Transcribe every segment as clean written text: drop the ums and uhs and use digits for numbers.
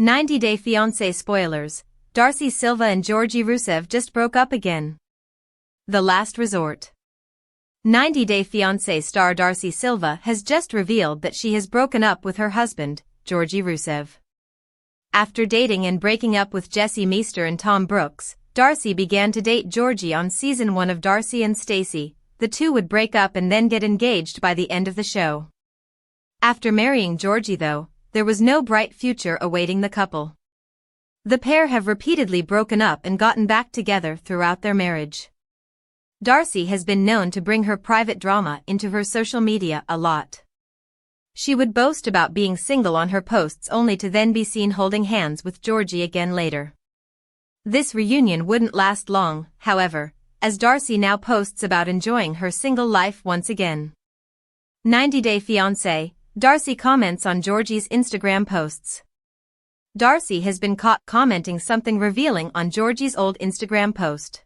90-Day Fiancé spoilers, Darcey Silva and Georgi Rusev just broke up again. The last resort. 90-Day Fiancé star Darcey Silva has just revealed that she has broken up with her husband, Georgi Rusev. After dating and breaking up with Jesse Meester and Tom Brooks, Darcey began to date Georgi on season 1 of Darcey and Stacey. The two would break up and then get engaged by the end of the show. After marrying Georgi though, there was no bright future awaiting the couple. The pair have repeatedly broken up and gotten back together throughout their marriage. Darcey has been known to bring her private drama into her social media a lot. She would boast about being single on her posts only to then be seen holding hands with Georgi again later. This reunion wouldn't last long, however, as Darcey now posts about enjoying her single life once again. 90-Day Fiancé, Darcey comments on Georgi's Instagram posts. Darcey has been caught commenting something revealing on Georgi's old Instagram post.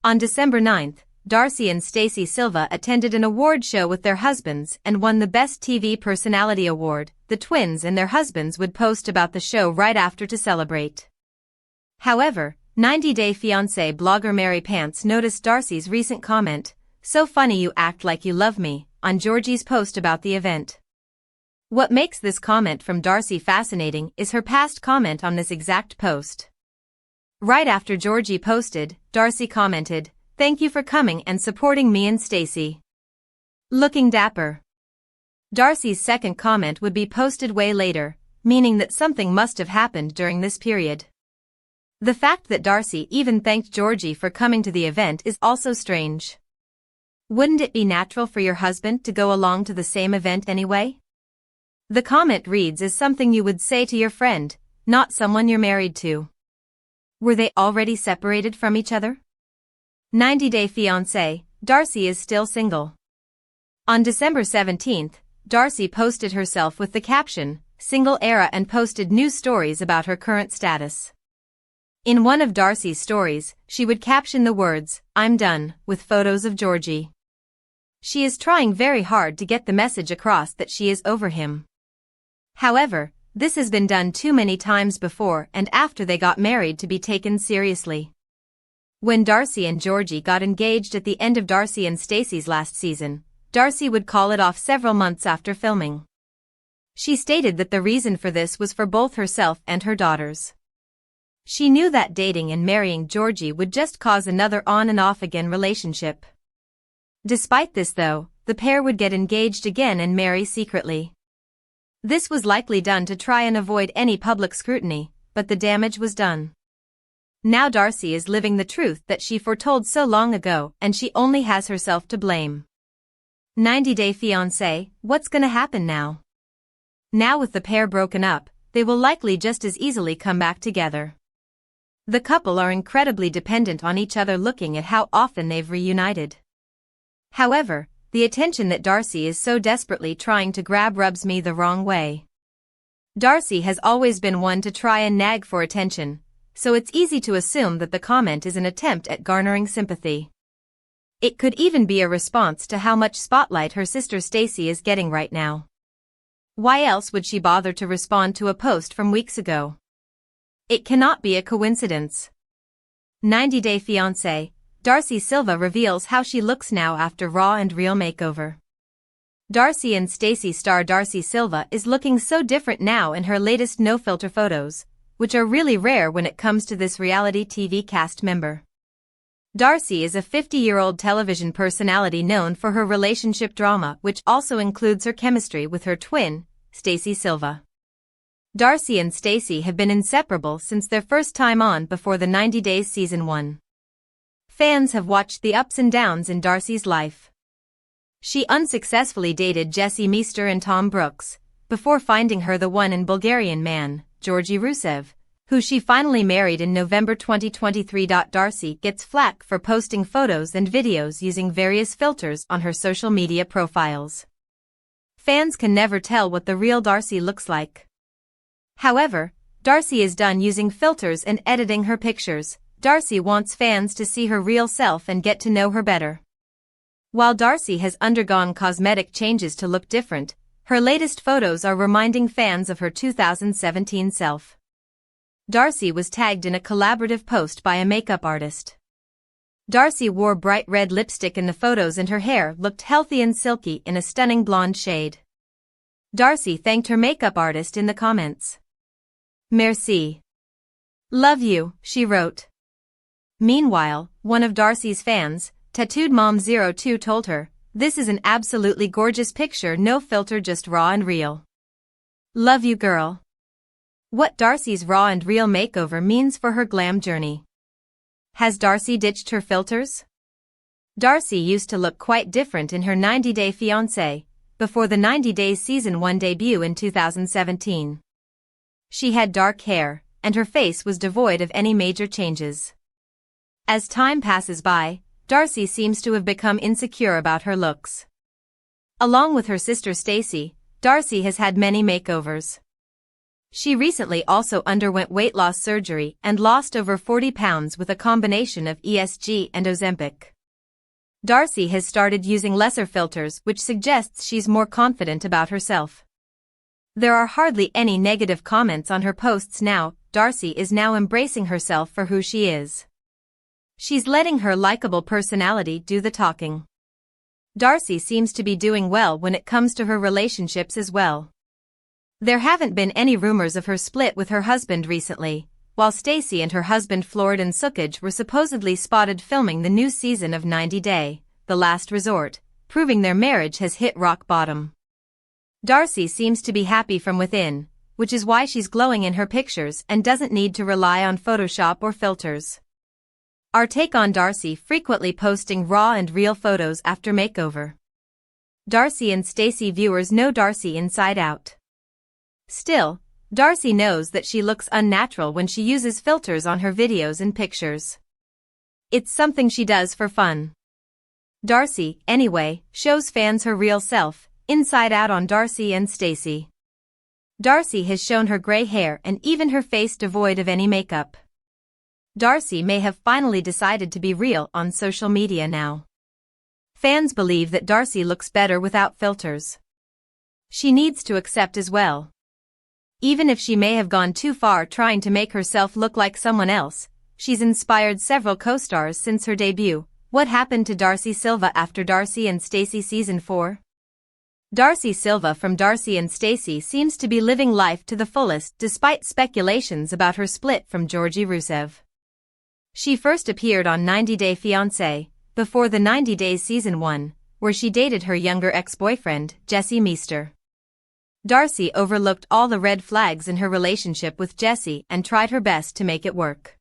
On December 9th, Darcey and Darcey Silva attended an award show with their husbands and won the Best TV Personality Award. The twins and their husbands would post about the show right after to celebrate. However, 90-Day Fiancé blogger Mary Pants noticed Darcey's recent comment, "So funny you act like you love me," on Georgi's post about the event. What makes this comment from Darcey fascinating is her past comment on this exact post. Right after Georgi posted, Darcey commented, "Thank you for coming and supporting me and Stacey. Looking dapper." Darcey's second comment would be posted way later, meaning that something must have happened during this period. The fact that Darcey even thanked Georgi for coming to the event is also strange. Wouldn't it be natural for your husband to go along to the same event anyway? The comment reads as something you would say to your friend, not someone you're married to. Were they already separated from each other? 90-Day Fiancé, Darcey is still single. On December 17th, Darcey posted herself with the caption, "Single Era," and posted new stories about her current status. In one of Darcey's stories, she would caption the words, "I'm done," with photos of Georgi. She is trying very hard to get the message across that she is over him. However, this has been done too many times before and after they got married to be taken seriously. When Darcey and Georgi got engaged at the end of Darcey and Stacey's last season, Darcey would call it off several months after filming. She stated that the reason for this was for both herself and her daughters. She knew that dating and marrying Georgi would just cause another on and off again relationship. Despite this though, the pair would get engaged again and marry secretly. This was likely done to try and avoid any public scrutiny, but the damage was done. Now Darcey is living the truth that she foretold so long ago, and she only has herself to blame. 90-Day Fiancé, what's gonna happen now? Now with the pair broken up, they will likely just as easily come back together. The couple are incredibly dependent on each other, looking at how often they've reunited. However, the attention that Darcey is so desperately trying to grab rubs me the wrong way. Darcey has always been one to try and nag for attention, so it's easy to assume that the comment is an attempt at garnering sympathy. It could even be a response to how much spotlight her sister Stacey is getting right now. Why else would she bother to respond to a post from weeks ago? It cannot be a coincidence. 90-Day Fiancé, Darcey Silva reveals how she looks now after Raw and Real Makeover. Darcey and Stacey star Darcey Silva is looking so different now in her latest no-filter photos, which are really rare when it comes to this reality TV cast member. Darcey is a 50-year-old television personality known for her relationship drama, which also includes her chemistry with her twin, Darcey Silva. Darcey and Stacey have been inseparable since their first time on before the 90 Days Season 1. Fans have watched the ups and downs in Darcey's life. She unsuccessfully dated Jesse Meester and Tom Brooks, before finding her the one and Bulgarian man, Georgi Rusev, who she finally married in November 2023. Darcey gets flack for posting photos and videos using various filters on her social media profiles. Fans can never tell what the real Darcey looks like. However, Darcey is done using filters and editing her pictures. Darcey wants fans to see her real self and get to know her better. While Darcey has undergone cosmetic changes to look different, Her latest photos are reminding fans of her 2017 self. Darcey was tagged in a collaborative post by a makeup artist. Darcey wore bright red lipstick in the photos and her hair looked healthy and silky in a stunning blonde shade. Darcey thanked her makeup artist in the comments. "Merci. Love you," she wrote. Meanwhile, one of Darcey's fans, Tattooed Mom 02, told her, "This is an absolutely gorgeous picture, no filter, just raw and real. Love you, girl." What Darcey's raw and real makeover means for her glam journey. Has Darcey ditched her filters? Darcey used to look quite different in her 90-day Fiancé, before the 90 Days Season 1 debut in 2017. She had dark hair, and her face was devoid of any major changes. As time passes by, Darcey seems to have become insecure about her looks. Along with her sister Stacey, Darcey has had many makeovers. She recently also underwent weight loss surgery and lost over 40 pounds with a combination of ESG and Ozempic. Darcey has started using lesser filters, which suggests she's more confident about herself. There are hardly any negative comments on her posts now. Darcey is now embracing herself for who she is. She's letting her likable personality do the talking. Darcey seems to be doing well when it comes to her relationships as well. There haven't been any rumors of her split with her husband recently, while Stacey and her husband Florian Sukaj were supposedly spotted filming the new season of 90 Day, The Last Resort, proving their marriage has hit rock bottom. Darcey seems to be happy from within, which is why she's glowing in her pictures and doesn't need to rely on Photoshop or filters. Our take on Darcey frequently posting raw and real photos after makeover. Darcey and Stacey viewers know Darcey inside out. Still, Darcey knows that she looks unnatural when she uses filters on her videos and pictures. It's something she does for fun. Darcey, anyway, shows fans her real self, inside out on Darcey and Stacey. Darcey has shown her gray hair and even her face devoid of any makeup. Darcey may have finally decided to be real on social media now. Fans believe that Darcey looks better without filters. She needs to accept as well. Even if she may have gone too far trying to make herself look like someone else, she's inspired several co-stars since her debut. What happened to Darcey Silva after Darcey and Stacey Season 4? Darcey Silva from Darcey and Stacey seems to be living life to the fullest despite speculations about her split from Georgi Rusev. She first appeared on 90 Day Fiancé, before the 90 Days Season 1, where she dated her younger ex-boyfriend, Jesse Meester. Darcey overlooked all the red flags in her relationship with Jesse and tried her best to make it work.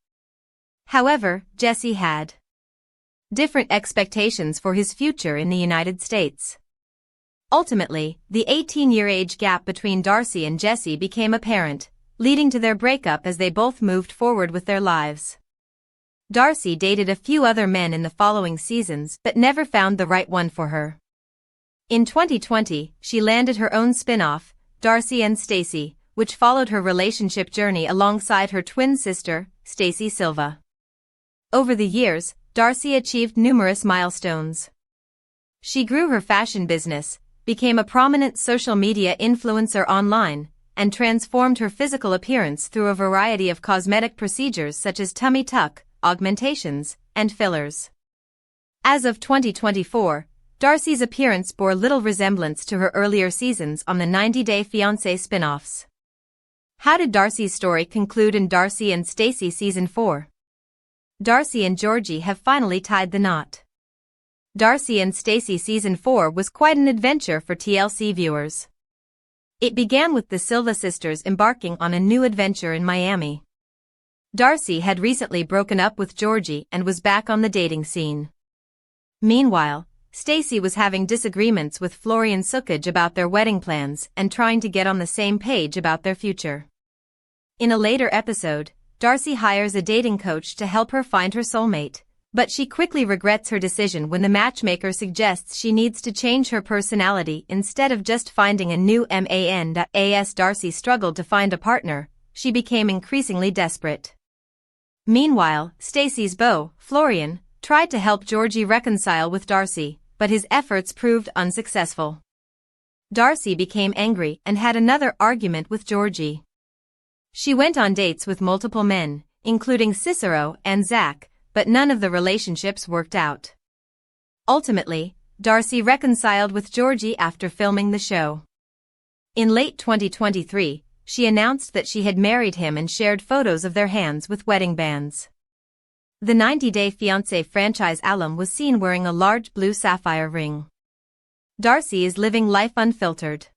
However, Jesse had different expectations for his future in the United States. Ultimately, the 18-year age gap between Darcey and Jesse became apparent, leading to their breakup as they both moved forward with their lives. Darcey dated a few other men in the following seasons but never found the right one for her. In 2020, she landed her own spin-off, Darcey and Stacey, which followed her relationship journey alongside her twin sister, Darcey Silva. Over the years, Darcey achieved numerous milestones. She grew her fashion business, became a prominent social media influencer online, and transformed her physical appearance through a variety of cosmetic procedures such as tummy tuck, augmentations, and fillers. As of 2024, Darcey's appearance bore little resemblance to her earlier seasons on the 90 Day Fiancé spin-offs. How did Darcey's story conclude in Darcey and Stacey Season 4? Darcey and Georgi have finally tied the knot. Darcey and Stacey Season 4 was quite an adventure for TLC viewers. It began with the Silva sisters embarking on a new adventure in Miami. Darcey had recently broken up with Georgi and was back on the dating scene. Meanwhile, Stacey was having disagreements with Florian Sukaj about their wedding plans and trying to get on the same page about their future. In a later episode, Darcey hires a dating coach to help her find her soulmate, but she quickly regrets her decision when the matchmaker suggests she needs to change her personality instead of just finding a new man. As Darcey struggled to find a partner, she became increasingly desperate. Meanwhile, Stacey's beau, Florian, tried to help Georgi reconcile with Darcey, but his efforts proved unsuccessful. Darcey became angry and had another argument with Georgi. She went on dates with multiple men, including Cicero and Zach, but none of the relationships worked out. Ultimately, Darcey reconciled with Georgi after filming the show. In late 2023, she announced that she had married him and shared photos of their hands with wedding bands. The 90-Day Fiancé franchise alum was seen wearing a large blue sapphire ring. Darcey is living life unfiltered.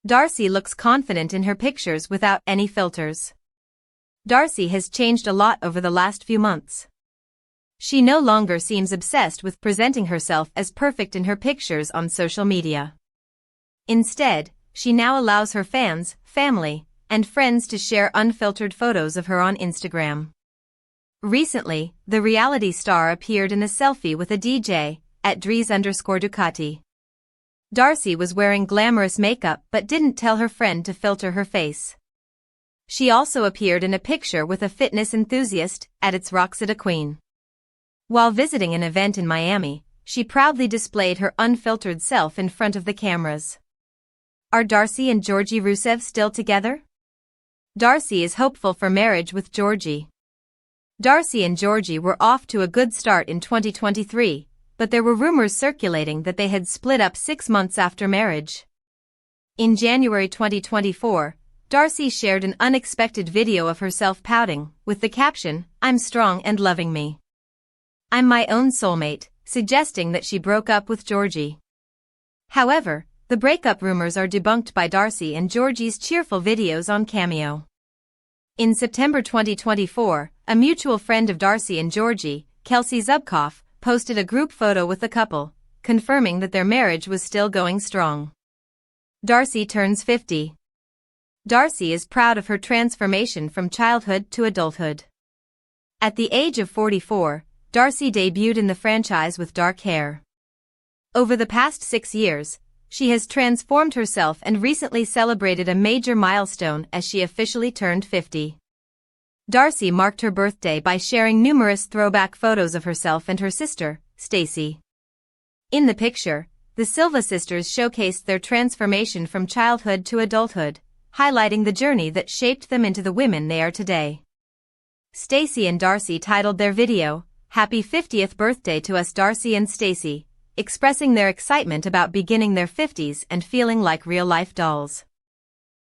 Darcey looks confident in her pictures without any filters. Darcey has changed a lot over the last few months. She no longer seems obsessed with presenting herself as perfect in her pictures on social media. Instead, she now allows her fans, family, and friends to share unfiltered photos of her on Instagram. Recently, the reality star appeared in a selfie with a DJ, at Dries_Ducati. Darcey was wearing glamorous makeup but didn't tell her friend to filter her face. She also appeared in a picture with a fitness enthusiast, at its Roxada Queen. While visiting an event in Miami, she proudly displayed her unfiltered self in front of the cameras. Are Darcey and Georgi Rusev still together? Darcey is hopeful for marriage with Georgi. Darcey and Georgi were off to a good start in 2023, but there were rumors circulating that they had split up 6 months after marriage. In January 2024, Darcey shared an unexpected video of herself pouting, with the caption, "I'm strong and loving me. I'm my own soulmate," suggesting that she broke up with Georgi. However, the breakup rumors are debunked by Darcey and Georgi's cheerful videos on Cameo. In September 2024, a mutual friend of Darcey and Georgi, Kelsey Zubkoff, posted a group photo with the couple, confirming that their marriage was still going strong. Darcey turns 50. Darcey is proud of her transformation from childhood to adulthood. At the age of 44, Darcey debuted in the franchise with dark hair. Over the past 6 years, she has transformed herself and recently celebrated a major milestone as she officially turned 50. Darcey marked her birthday by sharing numerous throwback photos of herself and her sister, Stacey. In the picture, the Silva sisters showcased their transformation from childhood to adulthood, highlighting the journey that shaped them into the women they are today. Stacey and Darcey titled their video, "Happy 50th Birthday to Us Darcey and Stacey," expressing their excitement about beginning their 50s and feeling like real-life dolls.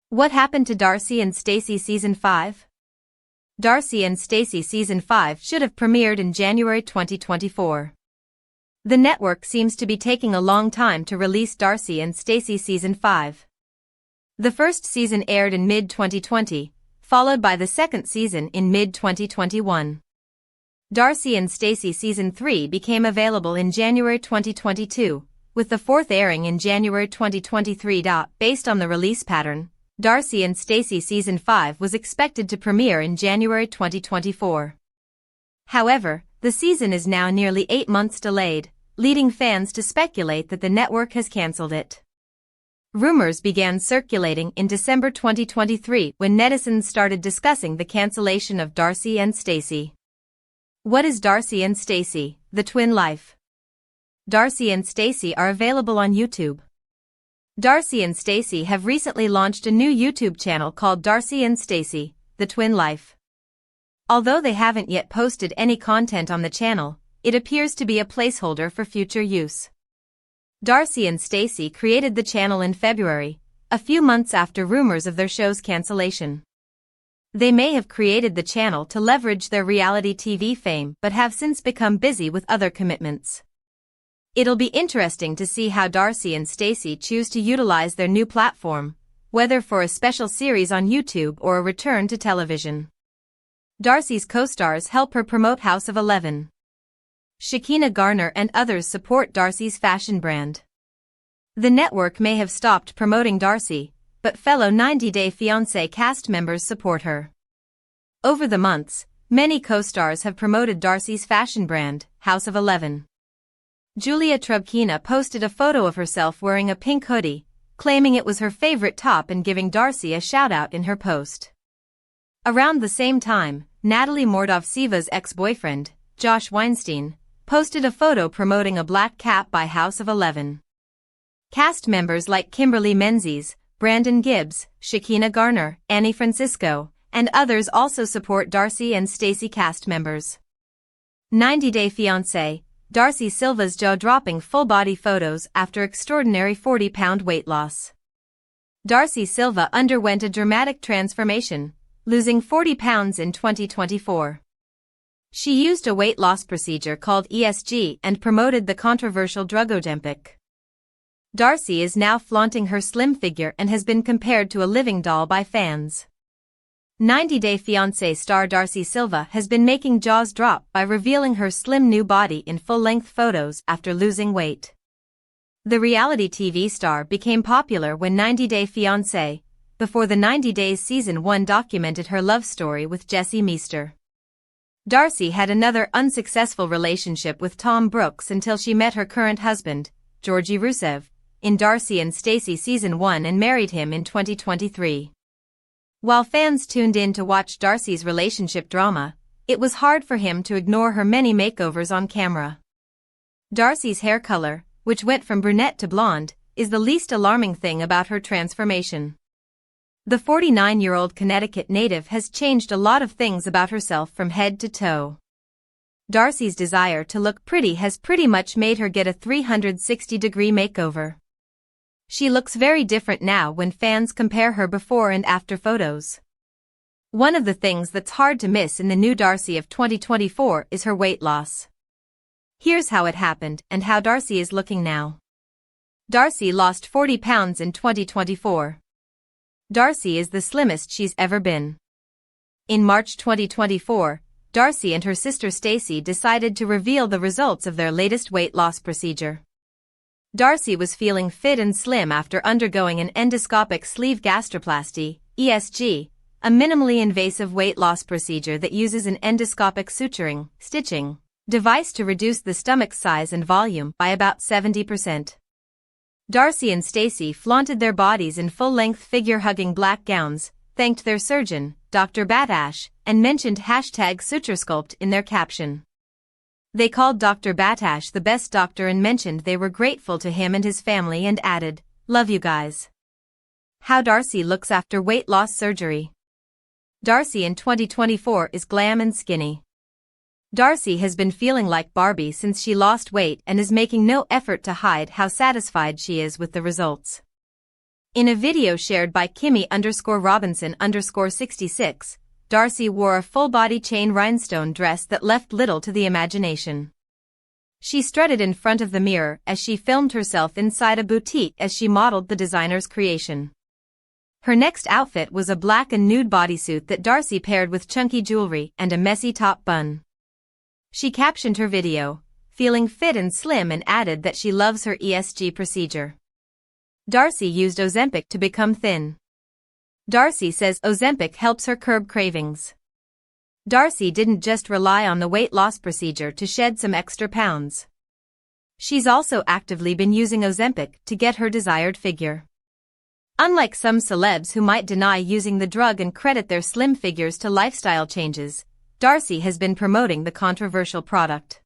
What happened to Darcey and Stacey Season 5? Darcey and Stacey Season 5 should have premiered in January 2024. The network seems to be taking a long time to release Darcey and Stacey Season 5. The first season aired in mid-2020, followed by the second season in mid-2021. Darcey and Stacey Season 3 became available in January 2022, with the fourth airing in January 2023. Based on the release pattern, Darcey and Stacey Season 5 was expected to premiere in January 2024. However, the season is now nearly 8 months delayed, leading fans to speculate that the network has cancelled it. Rumors began circulating in December 2023 when netizens started discussing the cancellation of Darcey and Stacey. What is Darcey and Stacey, The Twin Life? Darcey and Stacey are available on YouTube. Darcey and Stacey have recently launched a new YouTube channel called Darcey and Stacey, The Twin Life. Although they haven't yet posted any content on the channel, it appears to be a placeholder for future use. Darcey and Stacey created the channel in February, a few months after rumors of their show's cancellation. They may have created the channel to leverage their reality TV fame but have since become busy with other commitments. It'll be interesting to see how Darcey and Stacey choose to utilize their new platform, whether for a special series on YouTube or a return to television. Darcey's co-stars help her promote House of 11. Shekinah Garner and others support Darcey's fashion brand. The network may have stopped promoting Darcey, but fellow 90-Day Fiancé cast members support her. Over the months, many co-stars have promoted Darcey's fashion brand, House of 11. Julia Trubkina posted a photo of herself wearing a pink hoodie, claiming it was her favorite top and giving Darcey a shout-out in her post. Around the same time, Natalie Mordovtseva's ex-boyfriend, Josh Weinstein, posted a photo promoting a black cap by House of 11. Cast members like Kimberly Menzies, Brandon Gibbs, Shakina Garner, Annie Francisco, and others also support Darcey and Stacey cast members. 90-Day Fiancé, Darcey Silva's jaw-dropping full-body photos after extraordinary 40-pound weight loss. Darcey Silva underwent a dramatic transformation, losing 40 pounds in 2024. She used a weight loss procedure called ESG and promoted the controversial drug Ozempic. Darcey is now flaunting her slim figure and has been compared to a living doll by fans. 90-Day Fiancé star Darcey Silva has been making jaws drop by revealing her slim new body in full-length photos after losing weight. The reality TV star became popular when 90-Day Fiancé, before the 90 Days Season 1 documented her love story with Jesse Meester. Darcey had another unsuccessful relationship with Tom Brooks until she met her current husband, Georgi Rusev, in Darcey and Stacey Season 1 and married him in 2023. While fans tuned in to watch Darcey's relationship drama, it was hard for him to ignore her many makeovers on camera. Darcey's hair color, which went from brunette to blonde, is the least alarming thing about her transformation. The 49-year-old Connecticut native has changed a lot of things about herself from head to toe. Darcey's desire to look pretty has pretty much made her get a 360-degree makeover. She looks very different now when fans compare her before and after photos. One of the things that's hard to miss in the new Darcey of 2024 is her weight loss. Here's how it happened and how Darcey is looking now. Darcey lost 40 pounds in 2024. Darcey is the slimmest she's ever been. In March 2024, Darcey and her sister Stacey decided to reveal the results of their latest weight loss procedure. Darcey was feeling fit and slim after undergoing an endoscopic sleeve gastroplasty, ESG, a minimally invasive weight loss procedure that uses an endoscopic suturing, stitching, device to reduce the stomach size and volume by about 70%. Darcey and Stacey flaunted their bodies in full-length figure-hugging black gowns, thanked their surgeon, Dr. Batash, and mentioned #SutureSculpt in their caption. They called Dr. Batash the best doctor and mentioned they were grateful to him and his family and added, "Love you guys." How Darcey looks after weight loss surgery. Darcey in 2024 is glam and skinny. Darcey has been feeling like Barbie since she lost weight and is making no effort to hide how satisfied she is with the results. In a video shared by Kimmy_Robinson_66, Darcey wore a full-body chain rhinestone dress that left little to the imagination. She strutted in front of the mirror as she filmed herself inside a boutique as she modeled the designer's creation. Her next outfit was a black and nude bodysuit that Darcey paired with chunky jewelry and a messy top bun. She captioned her video, "Feeling fit and slim," and added that she loves her ESG procedure. Darcey used Ozempic to become thin. Darcey says Ozempic helps her curb cravings. Darcey didn't just rely on the weight loss procedure to shed some extra pounds. She's also actively been using Ozempic to get her desired figure. Unlike some celebs who might deny using the drug and credit their slim figures to lifestyle changes, Darcey has been promoting the controversial product.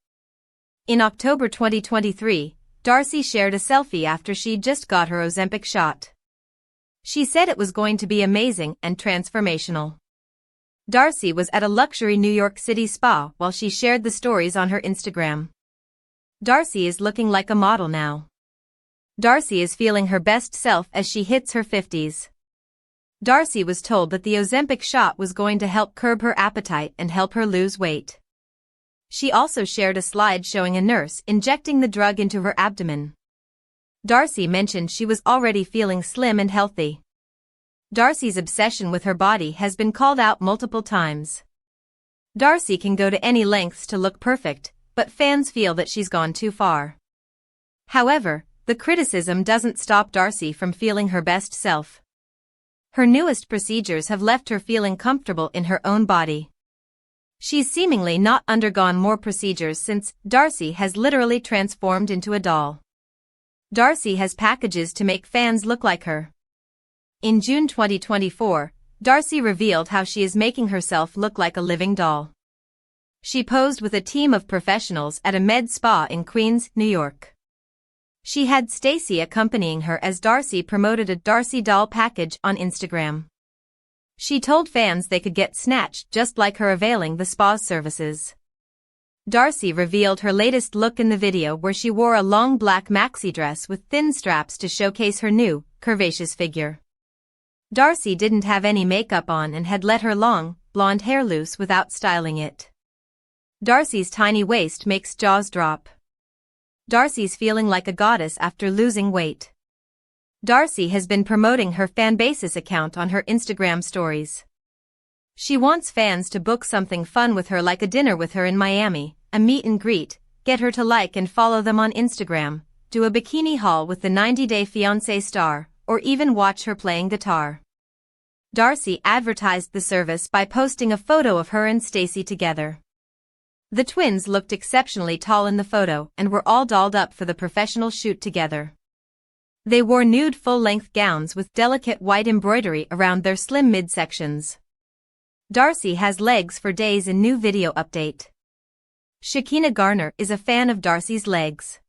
In October 2023, Darcey shared a selfie after she just got her Ozempic shot. She said it was going to be amazing and transformational. Darcey was at a luxury New York City spa while she shared the stories on her Instagram. Darcey is looking like a model now. Darcey is feeling her best self as she hits her 50s. Darcey was told that the Ozempic shot was going to help curb her appetite and help her lose weight. She also shared a slide showing a nurse injecting the drug into her abdomen. Darcey mentioned she was already feeling slim and healthy. Darcey's obsession with her body has been called out multiple times. Darcey can go to any lengths to look perfect, but fans feel that she's gone too far. However, the criticism doesn't stop Darcey from feeling her best self. Her newest procedures have left her feeling comfortable in her own body. She's seemingly not undergone more procedures since Darcey has literally transformed into a doll. Darcey has packages to make fans look like her. In June 2024, Darcey revealed how she is making herself look like a living doll. She posed with a team of professionals at a med spa in Queens, New York. She had Stacey accompanying her as Darcey promoted a Darcey Doll package on Instagram. She told fans they could get snatched just like her, availing the spa's services. Darcey revealed her latest look in the video, where she wore a long black maxi dress with thin straps to showcase her new, curvaceous figure. Darcey didn't have any makeup on and had let her long, blonde hair loose without styling it. Darcey's tiny waist makes jaws drop. Darcey's feeling like a goddess after losing weight. Darcey has been promoting her fanbase's account on her Instagram stories. She wants fans to book something fun with her, like a dinner with her in Miami, a meet and greet, get her to like and follow them on Instagram, do a bikini haul with the 90-day Fiancé star, or even watch her playing guitar. Darcey advertised the service by posting a photo of her and Stacey together. The twins looked exceptionally tall in the photo and were all dolled up for the professional shoot together. They wore nude full-length gowns with delicate white embroidery around their slim midsections. Darcey has legs for days in new video update. Shekinah Garner is a fan of Darcey's legs.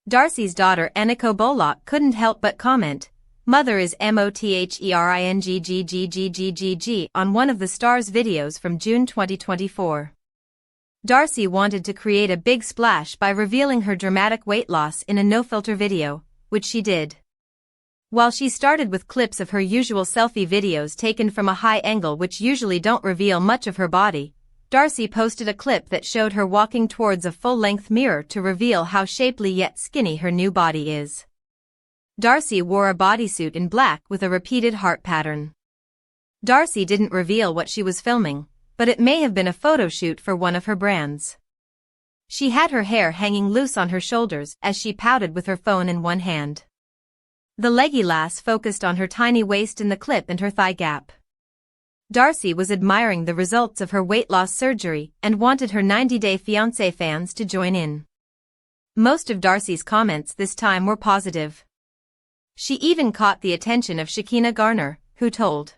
Darcey's daughter Eniko Bollock couldn't help but comment, "Mother is MOTHERINGGGGGGG" on one of the star's videos from June 2024. Darcey wanted to create a big splash by revealing her dramatic weight loss in a no-filter video, which she did. While she started with clips of her usual selfie videos taken from a high angle which usually don't reveal much of her body, Darcey posted a clip that showed her walking towards a full-length mirror to reveal how shapely yet skinny her new body is. Darcey wore a bodysuit in black with a repeated heart pattern. Darcey didn't reveal what she was filming, but it may have been a photo shoot for one of her brands. She had her hair hanging loose on her shoulders as she pouted with her phone in one hand. The leggy lass focused on her tiny waist in the clip and her thigh gap. Darcey was admiring the results of her weight loss surgery and wanted her 90-day Fiancé fans to join in. Most of Darcey's comments this time were positive. She even caught the attention of Shekinah Garner, who told